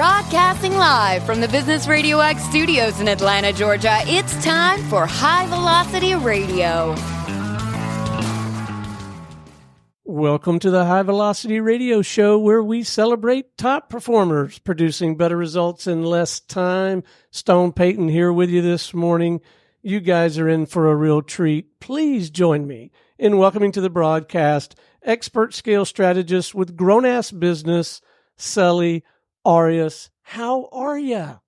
Broadcasting live from the Business RadioX studios in Atlanta, Georgia, it's time for High Velocity Radio. Welcome to the High Velocity Radio Show, where we celebrate top performers producing better results in less time. Stone Payton here with you this morning. You guys are in for a real treat. Please join me in welcoming to the broadcast Expert Scale Strategist with Grown-Ass Business, Celi Arias. How are you?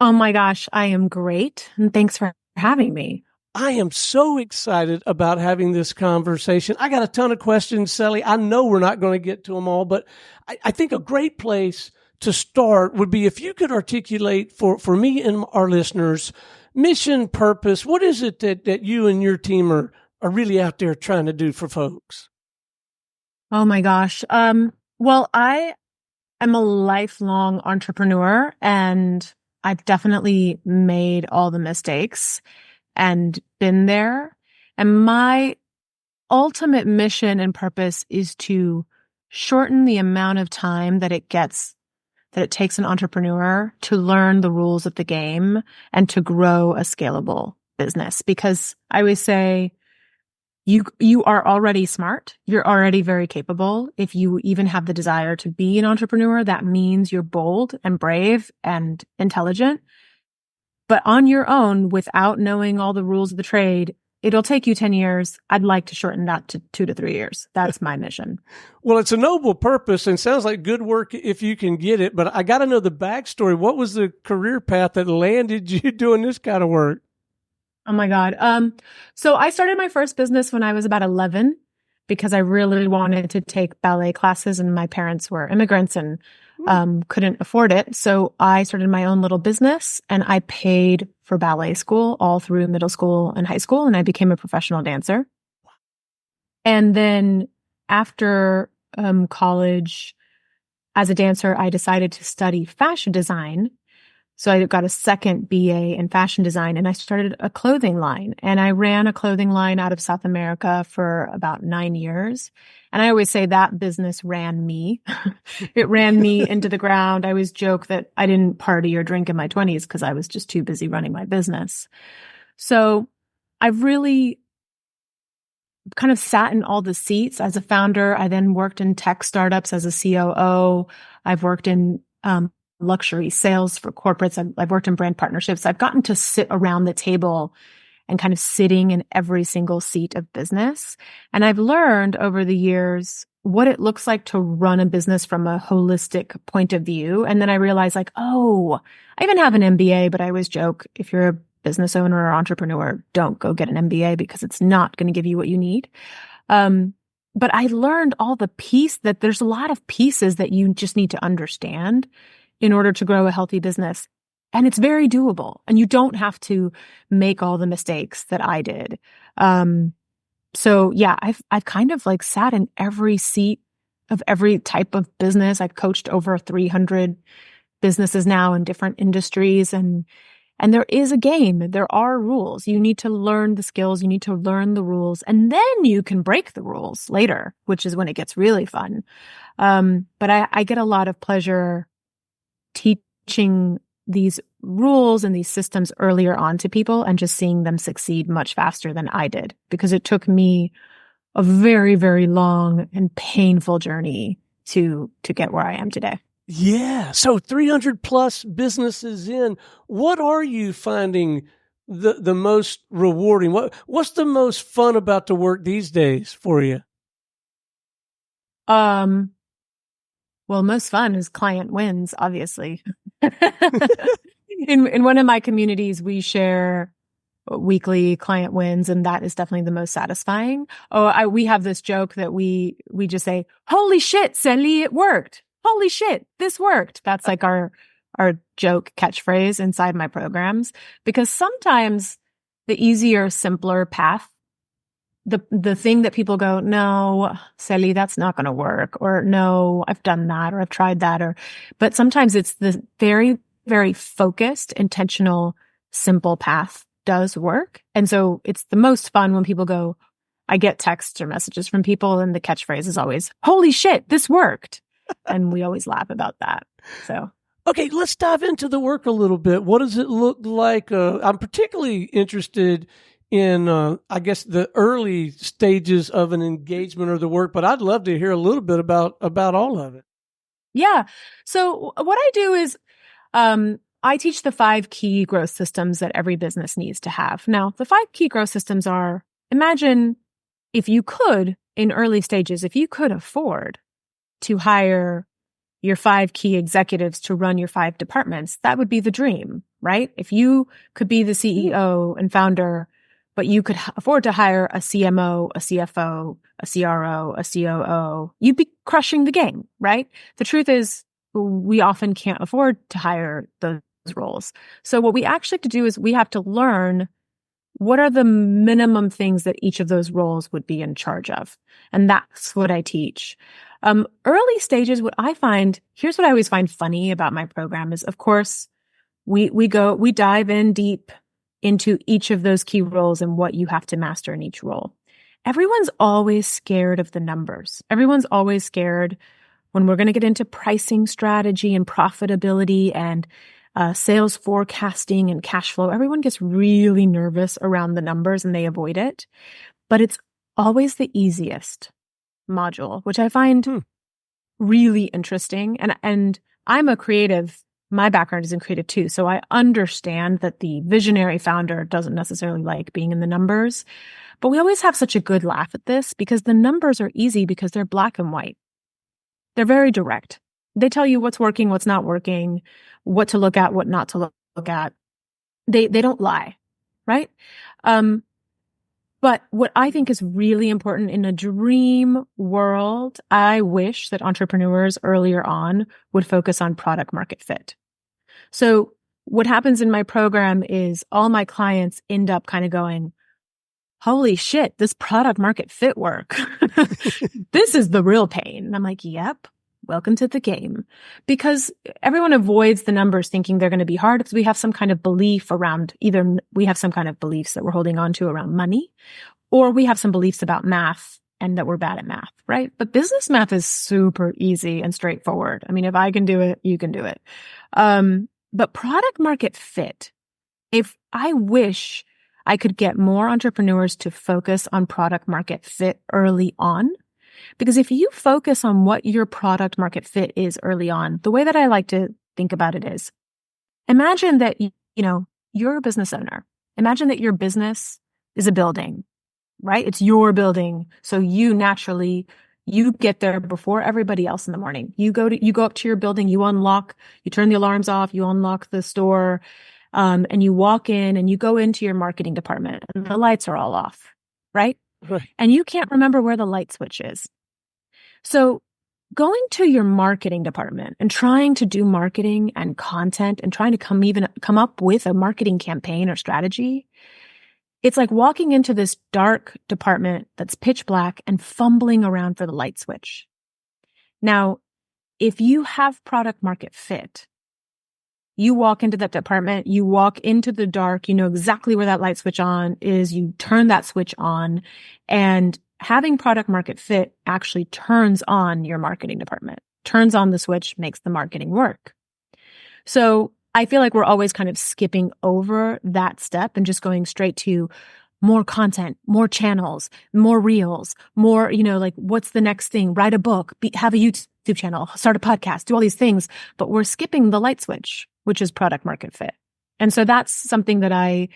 Oh my gosh, I am great. And thanks for having me. I am so excited about having this conversation. I got a ton of questions, Celi. I know we're not going to get to them all, but I think a great place to start would be if you could articulate for me and our listeners, mission, purpose. What is it that you and your team are really out there trying to do for folks? Oh my gosh. Well, I am a lifelong entrepreneur, and I've definitely made all the mistakes and been there. And my ultimate mission and purpose is to shorten the amount of time that it takes an entrepreneur to learn the rules of the game and to grow a scalable business. Because I always say, you are already smart. You're already very capable. If you even have the desire to be an entrepreneur, that means you're bold and brave and intelligent. But on your own, without knowing all the rules of the trade, it'll take you 10 years. I'd like to shorten that to 2 to 3 years. That's my mission. Well, it's a noble purpose and sounds like good work if you can get it. But I got to know the backstory. What was the career path that landed you doing this kind of work? Oh my God. So I started my first business when I was about 11 because I really wanted to take ballet classes, and my parents were immigrants and couldn't afford it. So I started my own little business, and I paid for ballet school all through middle school and high school, and I became a professional dancer. And then after college, as a dancer, I decided to study fashion design. So I got a second BA in fashion design, and I started a clothing line, and I ran a clothing line out of South America for about 9 years. And I always say that business ran me. It ran me into the ground. I always joke that I didn't party or drink in my 20s because I was just too busy running my business. So I've really kind of sat in all the seats as a founder. I then worked in tech startups as a COO. I've worked in luxury sales for corporates. I've worked in brand partnerships. I've gotten to sit around the table and kind of sitting in every single seat of business. And I've learned over the years what it looks like to run a business from a holistic point of view. And then I realized I even have an MBA, but I always joke, if you're a business owner or entrepreneur, don't go get an MBA because it's not going to give you what you need. But I learned that there's a lot of pieces that you just need to understand in order to grow a healthy business. And it's very doable. And you don't have to make all the mistakes that I did. So yeah, I've kind of like sat in every seat of every type of business. I've coached over 300 businesses now in different industries. And there is a game. There are rules. You need to learn the skills. You need to learn the rules. And then you can break the rules later, which is when it gets really fun. But I get a lot of pleasure teaching these rules and these systems earlier on to people and just seeing them succeed much faster than I did, because it took me a very, very long and painful journey to get where I am today. Yeah. So 300 plus businesses in, what are you finding the most rewarding? What's the most fun about the work these days for you? Well, most fun is client wins, obviously. In one of my communities, we share weekly client wins, and that is definitely the most satisfying. We have this joke that we just say, "Holy shit, Celi, it worked. Holy shit, this worked." That's like our joke catchphrase inside my programs, because sometimes the easier, simpler path, the thing that people go, "No, Celi, that's not going to work," or "No, I've done that," or "I've tried that," but sometimes it's the very, very focused, intentional, simple path does work. And so it's the most fun when people go, I get texts or messages from people, and the catchphrase is always, "Holy shit, this worked." And we always laugh about that. So Okay, let's dive into the work a little bit. What does it look like? I'm particularly interested in, I guess, the early stages of an engagement or the work, but I'd love to hear a little bit about all of it. Yeah. So what I do is I teach the 5 key growth systems that every business needs to have. Now, the 5 key growth systems are, imagine if you could, in early stages, if you could afford to hire your 5 key executives to run your 5 departments, that would be the dream, right? If you could be the CEO and founder, but you could afford to hire a CMO, a CFO, a CRO, a COO, you'd be crushing the game, right? The truth is, we often can't afford to hire those roles. So what we actually have to do is we have to learn what are the minimum things that each of those roles would be in charge of. And that's what I teach. Early stages, what I find, here's what I always find funny about my program is, of course, we dive in deep into each of those key roles and what you have to master in each role. Everyone's always scared of the numbers. Everyone's always scared when we're going to get into pricing strategy and profitability and sales forecasting and cash flow. Everyone gets really nervous around the numbers and they avoid it. But it's always the easiest module, which I find really interesting. And I'm a creative. My background is in creative too. So I understand that the visionary founder doesn't necessarily like being in the numbers. But we always have such a good laugh at this because the numbers are easy because they're black and white. They're very direct. They tell you what's working, what's not working, what to look at, what not to look at. They don't lie, right? But what I think is really important in a dream world, I wish that entrepreneurs earlier on would focus on product market fit. So what happens in my program is all my clients end up kind of going, holy shit, this product market fit work. This is the real pain. And I'm like, yep, welcome to the game. Because everyone avoids the numbers thinking they're going to be hard because we have some kind of belief around either we have some kind of beliefs that we're holding on to around money, or we have some beliefs about math and that we're bad at math, right? But business math is super easy and straightforward. I mean, if I can do it, you can do it. But product market fit, if I wish I could get more entrepreneurs to focus on product market fit early on. Because if you focus on what your product market fit is early on, the way that I like to think about it is, imagine that, you're a business owner. Imagine that your business is a building, right? It's your building. So you get there before everybody else in the morning. You go up to your building, you turn the alarms off, you unlock the store, and you walk in and you go into your marketing department and the lights are all off, right? Right. And you can't remember where the light switch is. So going to your marketing department and trying to do marketing and content and trying to come up with a marketing campaign or strategy, it's like walking into this dark department that's pitch black and fumbling around for the light switch. Now, if you have product market fit, you walk into that department, you walk into the dark, you know exactly where that light switch on is, you turn that switch on, and having product market fit actually turns on your marketing department, turns on the switch, makes the marketing work. So I feel like we're always kind of skipping over that step and just going straight to more content, more channels, more reels, more, like what's the next thing? Write a book, have a YouTube channel, start a podcast, do all these things, but we're skipping the light switch, which is product market fit. And so that's something that I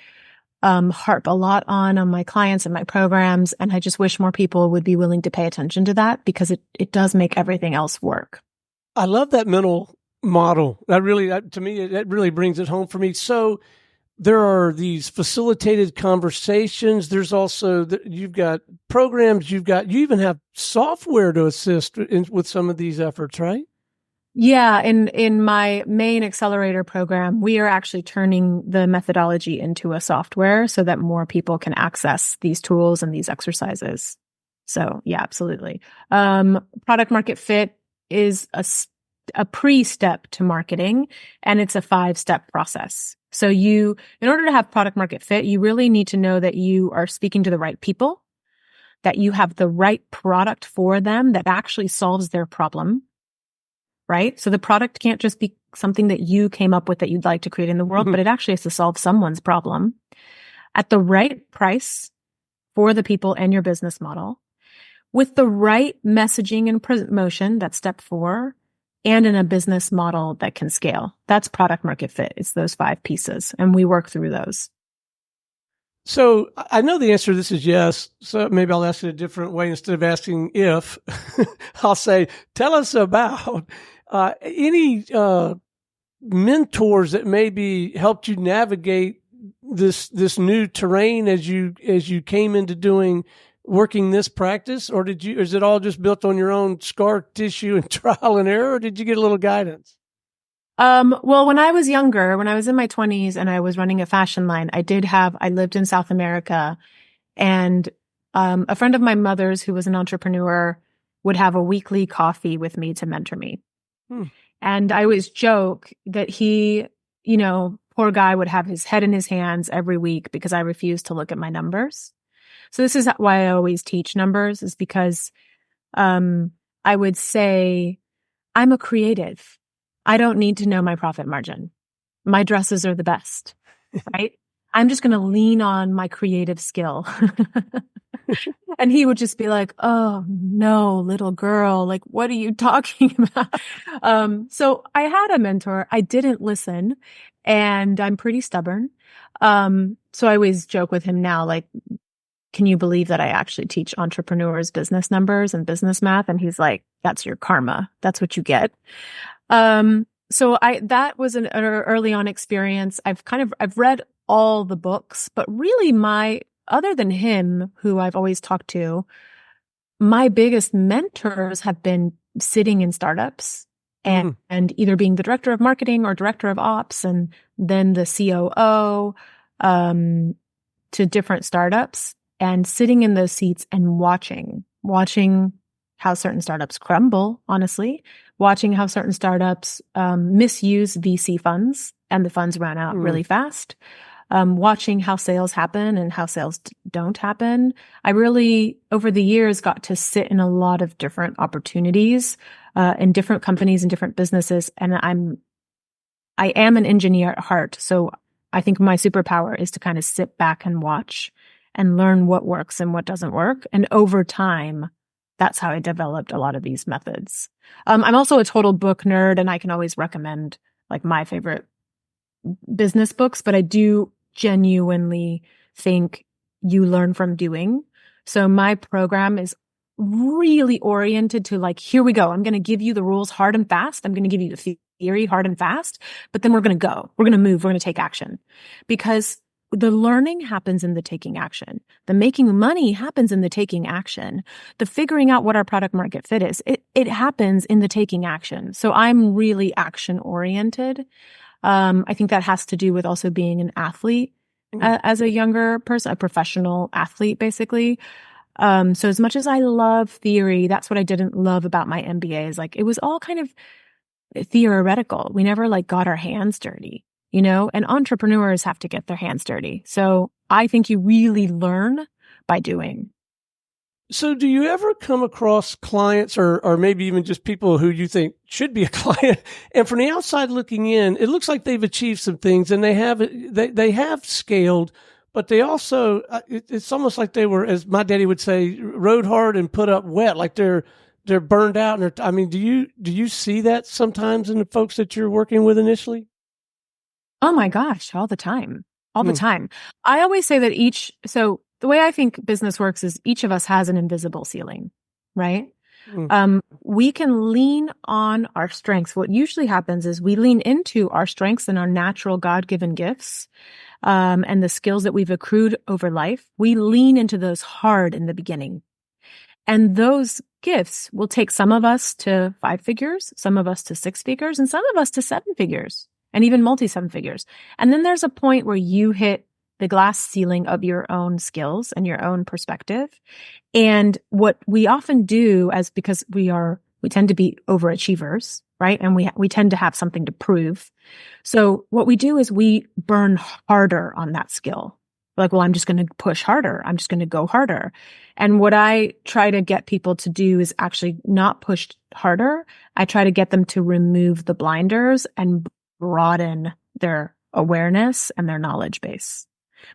harp a lot on my clients and my programs. And I just wish more people would be willing to pay attention to that because it does make everything else work. I love that mental model. To me, that really brings it home for me. So there are these facilitated conversations. There's also, you've got programs, you even have software to assist with some of these efforts, right? Yeah. In my main accelerator program, we are actually turning the methodology into a software so that more people can access these tools and these exercises. So yeah, absolutely. Product market fit is a pre-step to marketing, and it's a 5-step process. So in order to have product market fit, you really need to know that you are speaking to the right people, that you have the right product for them that actually solves their problem, right? So the product can't just be something that you came up with that you'd like to create in the world, but it actually has to solve someone's problem at the right price for the people and your business model, with the right messaging and promotion, that's step 4, and in a business model that can scale. That's product market fit. It's those 5 pieces, and we work through those. So I know the answer to this is yes. So maybe I'll ask it a different way. Instead of asking if, I'll say, tell us about any mentors that maybe helped you navigate this new terrain as you came into working this practice, or is it all just built on your own scar tissue and trial and error, or did you get a little guidance? Well, when I was younger, when I was in my 20s and I was running a fashion line, I lived in South America, and a friend of my mother's who was an entrepreneur would have a weekly coffee with me to mentor me. And I always joke that he, poor guy, would have his head in his hands every week because I refused to look at my numbers. So this is why I always teach numbers, is because I would say, I'm a creative. I don't need to know my profit margin. My dresses are the best, right? I'm just going to lean on my creative skill. And he would just be like, oh no, little girl, like, what are you talking about? So I had a mentor. I didn't listen, and I'm pretty stubborn. So I always joke with him now, like, can you believe that I actually teach entrepreneurs business numbers and business math? And he's like, that's your karma. That's what you get. So that was an early on experience. I've read all the books, but really other than him, who I've always talked to, my biggest mentors have been sitting in startups and either being the director of marketing or director of ops, and then the COO, to different startups, and sitting in those seats and watching how certain startups crumble, honestly, watching how certain startups misuse VC funds and the funds run out really fast, watching how sales happen and how sales don't happen. I really, over the years, got to sit in a lot of different opportunities in different companies and different businesses. And I am an engineer at heart. So I think my superpower is to kind of sit back and watch and learn what works and what doesn't work. And over time, that's how I developed a lot of these methods. I'm also a total book nerd, and I can always recommend like my favorite business books, but I do genuinely think you learn from doing. So my program is really oriented to like, here we go. I'm going to give you the rules hard and fast. I'm going to give you the theory hard and fast, but then we're going to go. We're going to move. We're going to take action, because the learning happens in the taking action. The making money happens in the taking action. The figuring out what our product market fit is, it happens in the taking action. So I'm really action oriented. I think that has to do with also being an athlete as a younger person, a professional athlete, basically. So as much as I love theory, that's what I didn't love about my MBA, is like, it was all kind of theoretical. We never like got our hands dirty. And entrepreneurs have to get their hands dirty. So I think you really learn by doing. So do you ever come across clients or maybe even just people who you think should be a client, and from the outside looking in, it looks like they've achieved some things and they have scaled, but they also, it's almost like they were, as my daddy would say, rode hard and put up wet, like they're burned out. And do you see that sometimes in the folks that you're working with initially? Oh my gosh, all the time. All the time. I always say that so the way I think business works is each of us has an invisible ceiling, right? We can lean on our strengths. What usually happens is we lean into our strengths and our natural God-given gifts, and the skills that we've accrued over life. We lean into those hard in the beginning. And those gifts will take some of us to 5 figures, some of us to 6 figures, and some of us to 7 figures. And even multi-7 figures. And then there's a point where you hit the glass ceiling of your own skills and your own perspective. And what we often do, because we tend to be overachievers, right? And we tend to have something to prove. So what we do is we burn harder on that skill. Like, well, I'm just going to push harder. I'm just going to go harder. And what I try to get people to do is actually not push harder. I try to get them to remove the blinders and broaden their awareness and their knowledge base.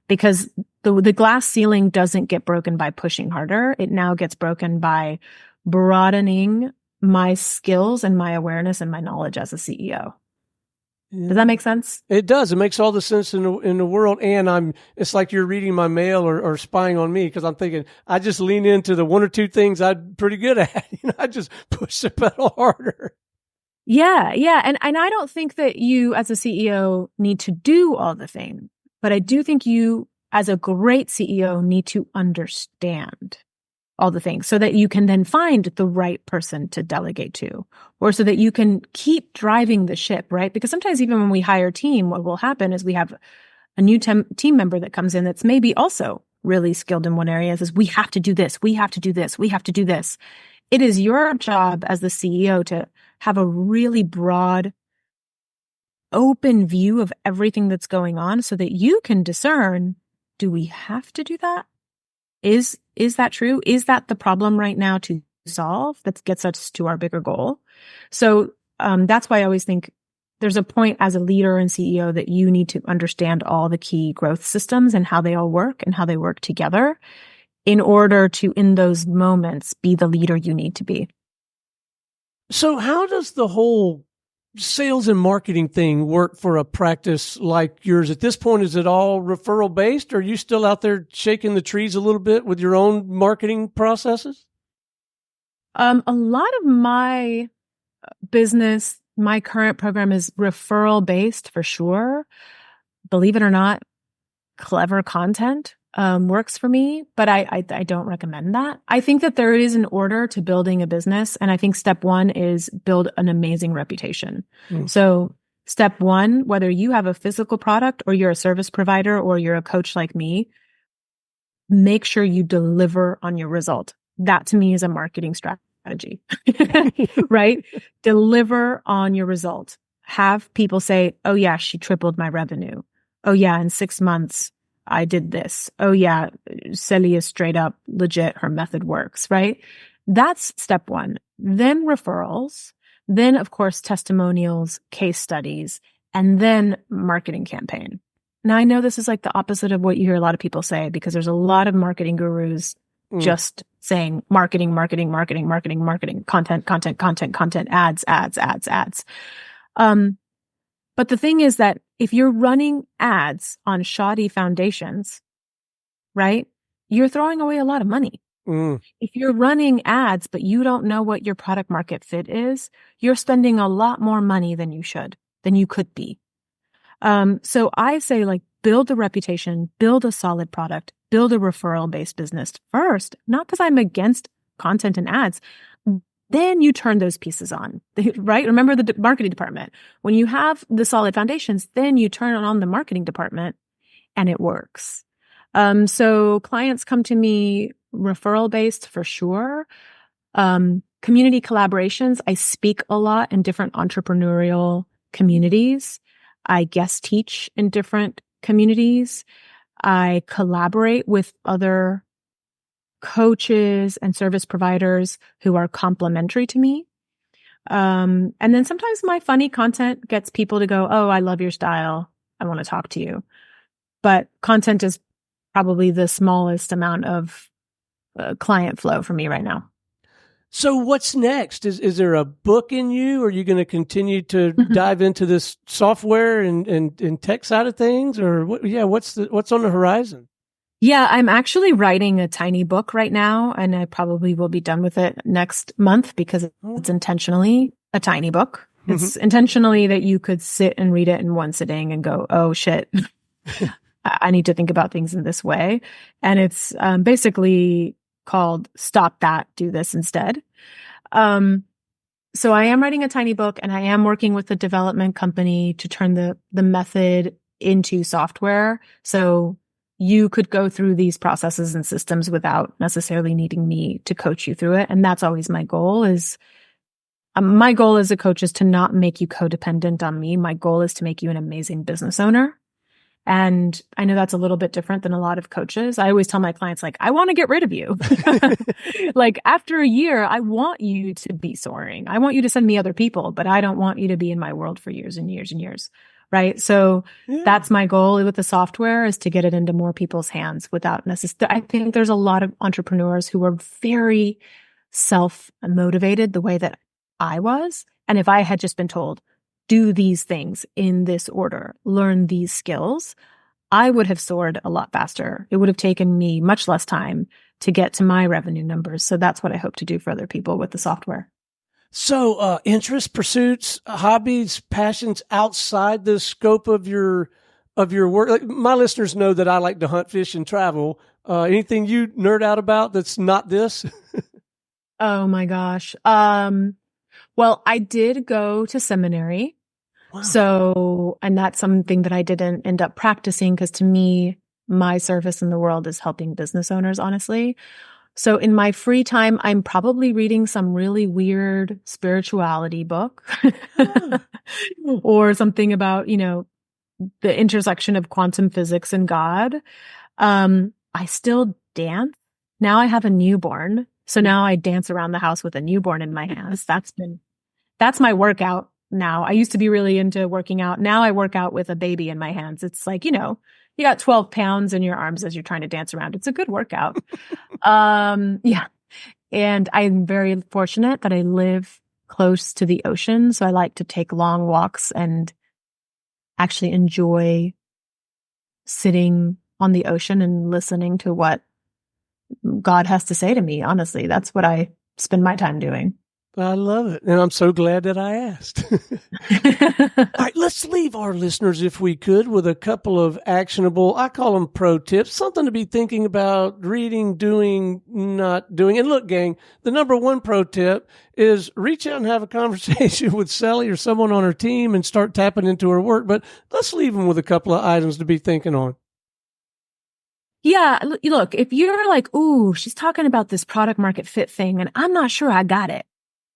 Because the glass ceiling doesn't get broken by pushing harder. It now gets broken by broadening my skills and my awareness and my knowledge as a CEO. Does that make sense? It does. It makes all the sense in the world. And it's like you're reading my mail or spying on me, because I'm thinking I just lean into the one or two things I'm pretty good at. I just push the pedal harder. Yeah. And I don't think that you as a CEO need to do all the things, but I do think you as a great CEO need to understand all the things so that you can then find the right person to delegate to, or so that you can keep driving the ship, right? Because sometimes even when we hire a team, what will happen is we have a new team member that comes in that's maybe also really skilled in one area, says, we have to do this, we have to do this, we have to do this. It is your job as the CEO to have a really broad, open view of everything that's going on so that you can discern, do we have to do that? Is that true? Is that the problem right now to solve that gets us to our bigger goal? So that's why I always think there's a point as a leader and CEO that you need to understand all the key growth systems and how they all work and how they work together in order to, in those moments, be the leader you need to be. So how does the whole sales and marketing thing work for a practice like yours? At this point, is it all referral based? Or are you still out there shaking the trees a little bit with your own marketing processes? A lot of my business, my current program is referral based for sure. Believe it or not, clever content works for me, but I don't recommend that. I think that there is an order to building a business. And I think step one is build an amazing reputation. So step one, whether you have a physical product or you're a service provider or you're a coach like me, make sure you deliver on your result. That to me is a marketing strategy, right? Deliver on your result. Have people say, oh yeah, she tripled my revenue. Oh yeah, in 6 months, I did this. Oh yeah, Celi is straight up legit. Her method works, right? That's step one. Then referrals. Then of course, testimonials, case studies, and then marketing campaign. Now I know this is like the opposite of what you hear a lot of people say, because there's a lot of marketing gurus just saying marketing, content, ads. But the thing is that if you're running ads on shoddy foundations, right, you're throwing away a lot of money. If you're running ads, but you don't know what your product market fit is, you're spending a lot more money than you could be. So I say, like, build a reputation, build a solid product, build a referral-based business first, not because I'm against content and ads. Then you turn those pieces on, right? Remember the marketing department. When you have the solid foundations, then you turn on the marketing department and it works. So clients come to me referral-based for sure. Community collaborations. I speak a lot in different entrepreneurial communities. I guest teach in different communities. I collaborate with other coaches and service providers who are complementary to me. And then sometimes my funny content gets people to go, oh, I love your style. I want to talk to you. But content is probably the smallest amount of client flow for me right now. So what's next? Is there a book in you? Are you going to continue to dive into this software and tech side of things? Or what's on the horizon? Yeah, I'm actually writing a tiny book right now, and I probably will be done with it next month because it's intentionally a tiny book. It's intentionally that you could sit and read it in one sitting and go, oh shit, I need to think about things in this way. And it's basically called Stop That, Do This Instead. So I am writing a tiny book, and I am working with a development company to turn the method into software. So you could go through these processes and systems without necessarily needing me to coach you through it. And that's always my goal my goal as a coach is to not make you codependent on me. My goal is to make you an amazing business owner. And I know that's a little bit different than a lot of coaches. I always tell my clients, like, I want to get rid of you. Like after a year, I want you to be soaring. I want you to send me other people, but I don't want you to be in my world for years and years and years. Right. So that's my goal with the software, is to get it into more people's hands without necessarily. I think there's a lot of entrepreneurs who are very self-motivated the way that I was. And if I had just been told, do these things in this order, learn these skills, I would have soared a lot faster. It would have taken me much less time to get to my revenue numbers. So that's what I hope to do for other people with the software. So, interests, pursuits, hobbies, passions outside the scope of your work. Like, my listeners know that I like to hunt, fish, and travel. Anything you nerd out about that's not this? Oh my gosh. Well, I did go to seminary. Wow. So, and that's something that I didn't end up practicing, because to me, my service in the world is helping business owners, honestly. So in my free time, I'm probably reading some really weird spirituality book or something about, the intersection of quantum physics and God. I still dance. Now I have a newborn. So now I dance around the house with a newborn in my hands. That's my workout now. I used to be really into working out. Now I work out with a baby in my hands. It's like, you got 12 pounds in your arms as you're trying to dance around. It's a good workout. Yeah. And I'm very fortunate that I live close to the ocean. So I like to take long walks and actually enjoy sitting on the ocean and listening to what God has to say to me. Honestly, that's what I spend my time doing. I love it. And I'm so glad that I asked. All right, let's leave our listeners, if we could, with a couple of actionable, I call them pro tips, something to be thinking about, reading, doing, not doing. And look, gang, the number one pro tip is reach out and have a conversation with Celi or someone on her team and start tapping into her work. But let's leave them with a couple of items to be thinking on. Yeah. Look, if you're like, ooh, she's talking about this product market fit thing, and I'm not sure I got it.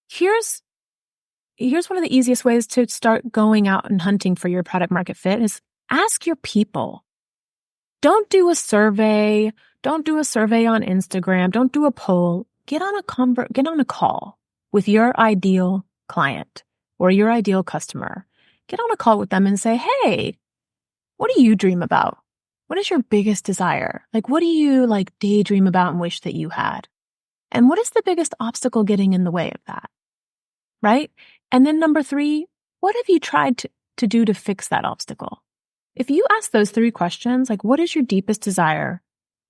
Here's one of the easiest ways to start going out and hunting for your product market fit is ask your people. Don't do a survey. Don't do a survey on Instagram. Don't do a poll. Get on a call with your ideal client or your ideal customer. Get on a call with them and say, hey, what do you dream about? What is your biggest desire? Like, what do you daydream about and wish that you had? And what is the biggest obstacle getting in the way of that? Right? And then number 3, what have you tried to do to fix that obstacle? If you ask those 3 questions, like, what is your deepest desire?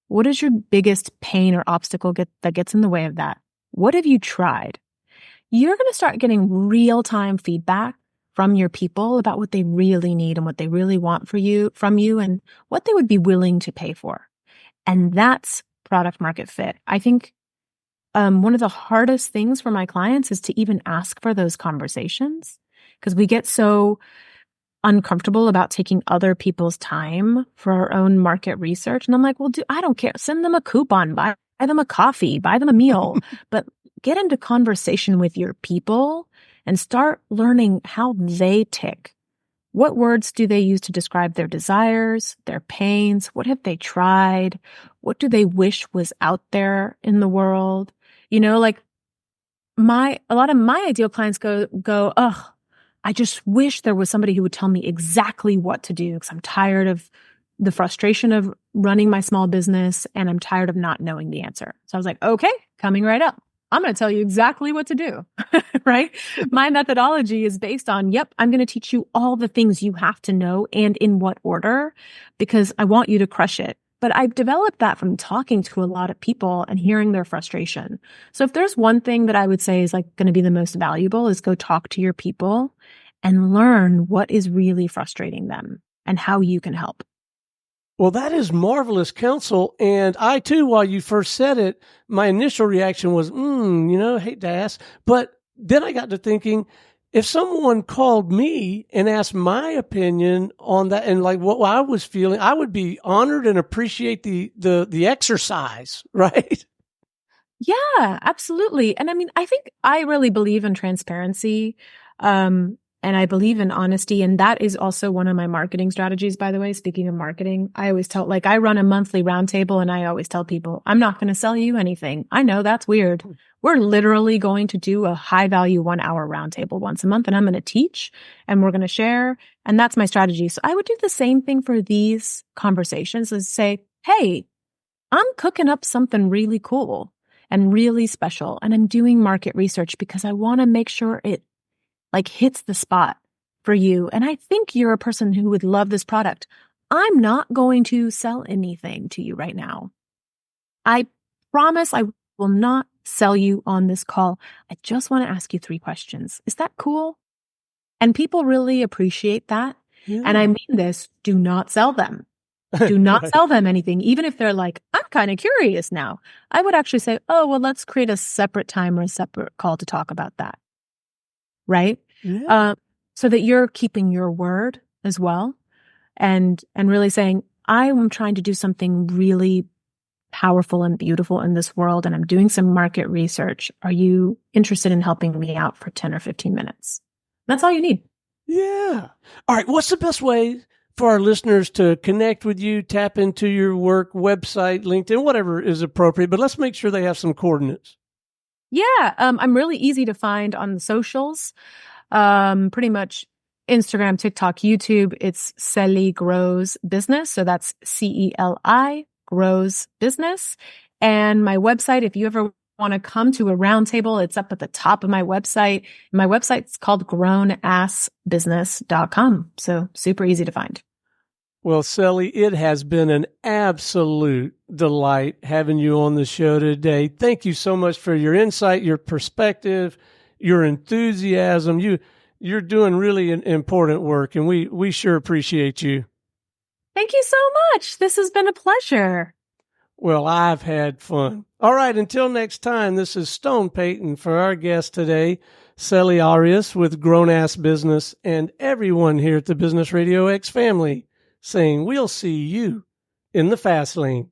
What is your biggest pain or obstacle that gets in the way of that? What have you tried? You're going to start getting real-time feedback from your people about what they really need and what they really want from you and what they would be willing to pay for. And that's product market fit. I think one of the hardest things for my clients is to even ask for those conversations, because we get so uncomfortable about taking other people's time for our own market research. And I'm like, well, I don't care. Send them a coupon, buy them a coffee, buy them a meal, but get into conversation with your people and start learning how they tick. What words do they use to describe their desires, their pains? What have they tried? What do they wish was out there in the world? A lot of my ideal clients go, ugh, I just wish there was somebody who would tell me exactly what to do, because I'm tired of the frustration of running my small business and I'm tired of not knowing the answer. So I was like, okay, coming right up. I'm going to tell you exactly what to do, right? My methodology is based on, I'm going to teach you all the things you have to know and in what order, because I want you to crush it. But I've developed that from talking to a lot of people and hearing their frustration. So if there's one thing that I would say is going to be the most valuable, is go talk to your people and learn what is really frustrating them and how you can help. Well, that is marvelous counsel. And I too, while you first said it, my initial reaction was, hate to ask. But then I got to thinking, if someone called me and asked my opinion on that and what I was feeling, I would be honored and appreciate the exercise, right? Yeah, absolutely. And I mean, I think I really believe in transparency. And And I believe in honesty. And that is also one of my marketing strategies, by the way. Speaking of marketing, I always tell, like, I run a monthly roundtable and I always tell people, I'm not going to sell you anything. I know that's weird. We're literally going to do a high value 1 hour roundtable once a month, and I'm going to teach and we're going to share. And that's my strategy. So I would do the same thing for these conversations, is say, hey, I'm cooking up something really cool and really special. And I'm doing market research because I want to make sure it like hits the spot for you. And I think you're a person who would love this product. I'm not going to sell anything to you right now. I promise I will not sell you on this call. I just want to ask you 3 questions. Is that cool? And people really appreciate that. Yeah. And I mean this, do not sell them. Do not right. sell them anything. Even if they're like, I'm kind of curious now. I would actually say, oh, well, let's create a separate time or a separate call to talk about that. Right? Yeah. So that you're keeping your word as well. And really saying, I am trying to do something really powerful and beautiful in this world, and I'm doing some market research. Are you interested in helping me out for 10 or 15 minutes? That's all you need. Yeah. All right. What's the best way for our listeners to connect with you, tap into your work, website, LinkedIn, whatever is appropriate, but let's make sure they have some coordinates. Yeah. I'm really easy to find on the socials. Pretty much Instagram, TikTok, YouTube. It's Celi Grows Business. So that's CELI Grows Business. And my website, if you ever want to come to a roundtable, it's up at the top of my website. My website's called grownassbusiness.com. So super easy to find. Well, Celi, it has been an absolute delight having you on the show today. Thank you so much for your insight, your perspective, your enthusiasm. You're doing really important work, and we sure appreciate you. Thank you so much. This has been a pleasure. Well, I've had fun. All right, until next time, this is Stone Payton for our guest today, Celi Arias with Grown Ass Business, and everyone here at the Business RadioX family saying we'll see you in the fast lane.